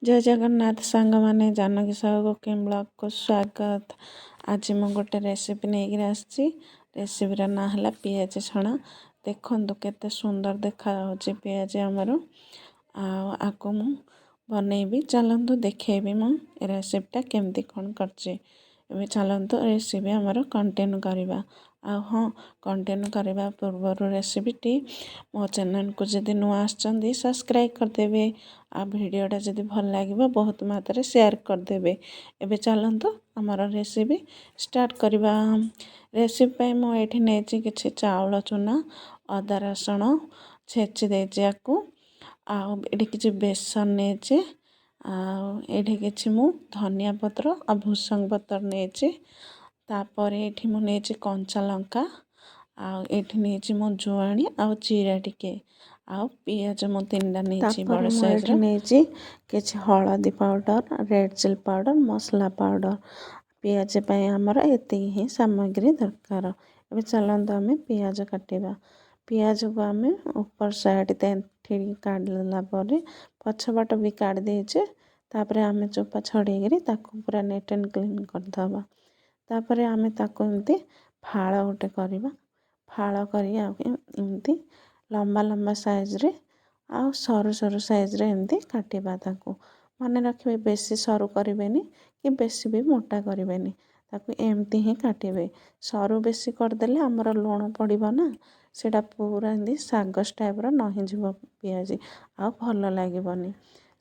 जय जगन्नाथ सांग माने जानकी साहू कुकिंग ब्लॉग को स्वागत। आज मु गोटे रेसिपी नहीं आसी। रेसिपीर ना है पियाज छणा। देखो केते सुंदर देखा पियाज आमर आको मु बनैबी। चलतु देखेबी मु रेसिपीटा केमती कौन करछे। एबे चलतु रेसिपी आमर कंटिन्यू करवा। हाँ, कंटिन्यू करने पूर्व रेसिपीटी मो चैनल को जदि नुआ आछंदी सब्सक्राइब करदेवे। आ भिडियोटा जदि भल लगे बहुत मात्रा शेयर करदेवे। एबे चलतु आमर रेसिपी स्टार्ट करवा। रेसिपी मु एठी नेछि किछि चाउल चूना अदा रसुण छेची देछि याकू। आ एठी किछि बेसन नेछि। आ एठी किछि मु धनिया पत्र आ भुसंग पत्र नेछि। तापर एठी मु नेछि कंचा लंका आ एठी नेछि मु जुआणी आ जीरा टिके आ पियाज मु तीनटा नेछि बड़ साइज रो। नेछि किछि हळदी पाउडर रेड चिली पाउडर मसला पाउडर। पियाज पय हमर एति ही सामग्री दरकार। एबे चलंत हमें पियाज काटिबा। पियाज को हमें ऊपर साइड तेंठी काटला परे पछपट भी काट देछे। तापर हमें चोपा छड़ेगिरी ताको पूरा नेट एंड क्लीन कर दबा। तापर आमे ताको एमती फाळ गोटे करवा। फाळ करी एमती लंबा लंबा साइज रे आ सरू सरू साइज रे एमती काटिबा। ताको माने रखिबे बेसी सरू करिवेनी कि बेसी भी मोटा करिवेनी। ताको एमती ही काटिबे। सरू बेसी कर देले हमर लूण पड़िबो ना सेटा पूरा एमती सागस टाइप रो नहि जिवो पियाजी आ भल लागिबोनी।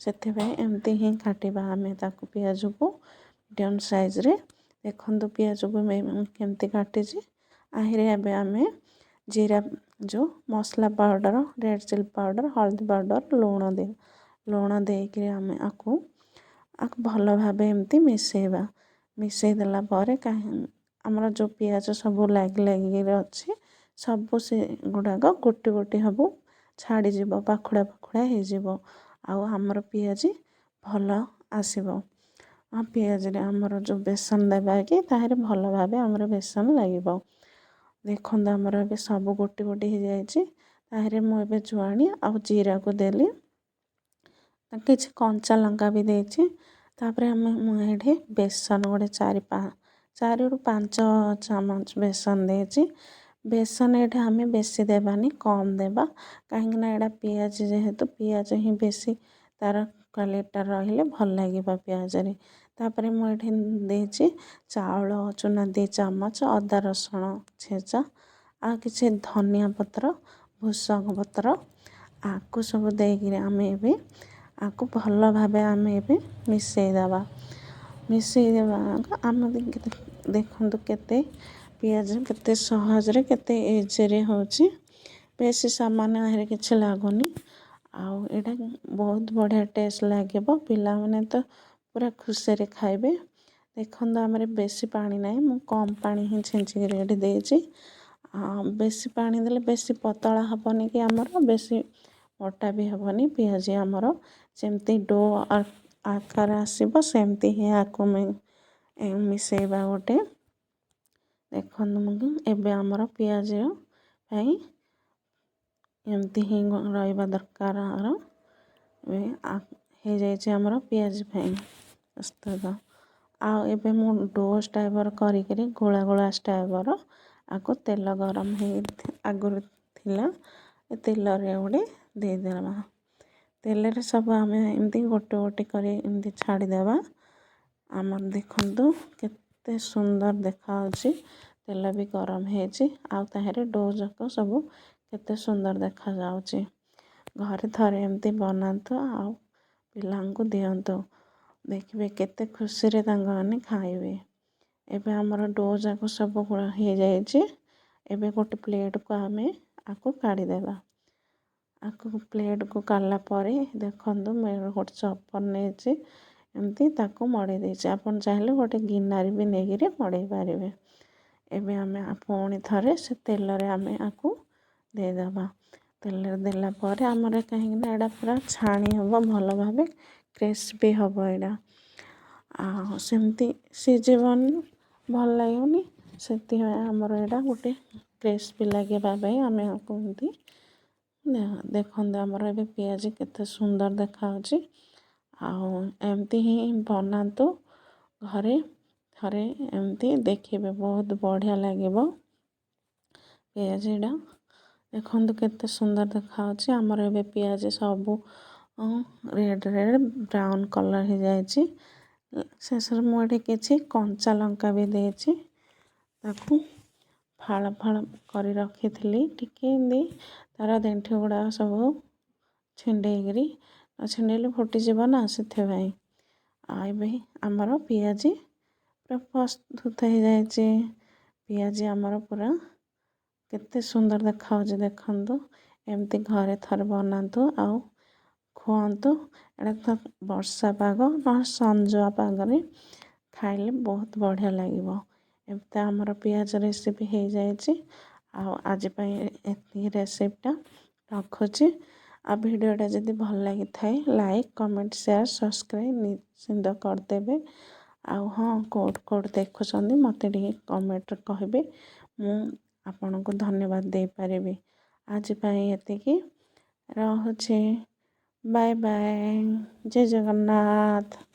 सेथे पे एमती ही काटिबा आमे ताको पियाज को मीडियम साइज रे। देखो पियाज को मैं केमती काटी। आहिरे एबे आमे जीरा जो मसला पाउडर रेड चिली पाउडर हल्दी पाउडर लूण देके आमे आको भल भाबे एमती मिसेबा। मिसेई देला परे हमर जो पियाज सब लागी लागी अछि सब से गुडाक गोटी गोटी हबो छाड़ी जीवो पाखुड़ा पाखुड़ा हे जीवो आ हमर पियाजी भल आसीबो। पियाज रे हमर जो बेसन देबा कि ताहरे भल भाबे हमर बेसन लागिबो। देखो हमर एबे सब गोटी गोटी हे जायछि। ताहरे मु एबे जुआणी आ जीरा को देली किछि कंचा लंका भी देछि। तापर हम मु एठी बेसन गोटे 4 रु 5 चामच बेसन देछि। बेसन एठी हमें बेसी देबानी कम देबा काहेकि ना एडा पियाज जेहेतु पियाज ही बेसी तार क्वालिटी रहिले भल लागिबा पियाज रे। तापर मु एठी देछि चाउल चूना 2 चामच अदा रसुण छेचा आ किछि धनिया पत्र भुसंग पत्र आकु सब देगिरे आमे एबे आकु भल भाबे आमे एबे मिसेई देबा। मिसेई देबा आमे देखंतु केते पियाज केते सहज रे केते इजी रे होछि। बेसी सामान आहरे किछि लागोनी आ एटा बहुत बढ़िया टेस्ट लागिबो। पिला माने तो पूरा खुशी रे खाइबे। देखंतु हमरे बेसी पानी नाही मु कम पानी ही छेंची रेडी देछि। बेसी पानी देले बेसी पतला हबनी कि हमर बेसी मोटा भी हबनी पियाजी हमर जेमती डो आकार आसीबो सेमती ही आको में मिसेइबा गोटे। देखंतु मु एबे हमर पियाज पई एमती ही रहिबा दरकार हे जायछि हमर पियाज पई अस्तबा। आ एबे मु डोस टाइपर करी करी गोला गोला टाइपर आको तेल गरम हे आगुर थिला ए तेल रे उडे दे देबा। तेल रे सब आमे एमती गोटे गोटे करी एमती छाड़ी देबा। हमर देखंतु केते सुंदर देखा होछि। तेल भी गरम हेछि आ ताहरे डो जाको सब केते सुंदर देखा जाउछि। घरे थरे एमती बनांतु आ पिलांको दियंतु देखिबे केते खुशी रे तांगाने खाइबे। एबे हमर डो जाको सब गुड़ा हे जायछि। एबे गोटे प्लेट को आमे आको काढ़ी देबा। आको प्लेट को काढला परे देखंतु मैं गोटे चपर नेछि एमती ताको मडे देछि। आपन चाहिले गोटे गिनारी भी नेगिरे मडे पारिबे। एबे आमे पुणी थरे से तेल रे आमे आको दे देबा। तेल रे देला परे हमर काहेकि ना एडा पूरा छाणी हबो भल भाबे क्रिस्पी हबो एडा। आ सेमती सिजेबनी भल लागोनी सेति हमर एडा गोटे क्रिस्पी लागिबा पई आमे आको एमती देखंतु हमर एबे पियाज केते सुंदर देखा होछि। ଆଉ ଏମିତି ହିଁ ବନାନ୍ତୁ ଘରେ ଥରେ ଏମିତି ଦେଖିବେ ବହୁତ ବଢ଼ିଆ ଲାଗିବ ପିଆଜିଟା। ଦେଖନ୍ତୁ କେତେ ସୁନ୍ଦର ଦେଖାଯାଉଛି। ଆମର ଏବେ ପିଆଜ ସବୁ ରେଡ଼୍ ବ୍ରାଉନ୍ କଲର୍ ହେଇଯାଇଛି। ଶେଷରେ ମୁଁ ଏଠି କିଛି କଞ୍ଚା ଲଙ୍କା ବି ଦେଇଛି। ତାକୁ ଫାଳ ଫାଳ କରି ରଖିଥିଲି ଟିକେ ଏମିତି ତାର ଦେଣ୍ଠି ଗୁଡ଼ାକ ସବୁ ଛିଣ୍ଡେଇକିରି, ନ ଛିଣ୍ଡେଇଲେ ଫୁଟିଯିବ ନା, ସେଥିପାଇଁ। ଆଉ ଏବେ ଆମର ପିଆଜି ପୁରା ପ୍ରସ୍ତୁତ ହେଇଯାଇଛି। ପିଆଜି ଆମର ପୁରା କେତେ ସୁନ୍ଦର ଦେଖାଯାଉଛି ଦେଖନ୍ତୁ। ଏମିତି ଘରେ ଥରେ ବନାନ୍ତୁ ଆଉ ଖୁଆନ୍ତୁ। ଏଇଟା ତ ବର୍ଷା ପାଗ ବା ସଞ୍ଜ ପାଗରେ ଖାଇଲେ ବହୁତ ବଢ଼ିଆ ଲାଗିବ। ଏମିତି ଆମର ପିଆଜ ରେସିପି ହେଇଯାଇଛି। ଆଉ ଆଜି ପାଇଁ ଏତିକି ରେସିପିଟା ରଖୁଛି। ଆଉ ଭିଡ଼ିଓଟା ଯଦି ଭଲ ଲାଗିଥାଏ ଲାଇକ୍, କମେଣ୍ଟ, ସେୟାର, ସବସ୍କ୍ରାଇବ୍ ନିଶ୍ଚିନ୍ତ କରିଦେବେ। ଆଉ ହଁ, କେଉଁଠୁ ଦେଖୁଛନ୍ତି ମୋତେ ଟିକେ କମେଣ୍ଟରେ କହିବେ, ମୁଁ ଆପଣଙ୍କୁ ଧନ୍ୟବାଦ ଦେଇପାରିବି। ଆଜି ପାଇଁ ଏତିକି, ରହୁଛି। Bye bye. ଜୟ ଜଗନ୍ନାଥ।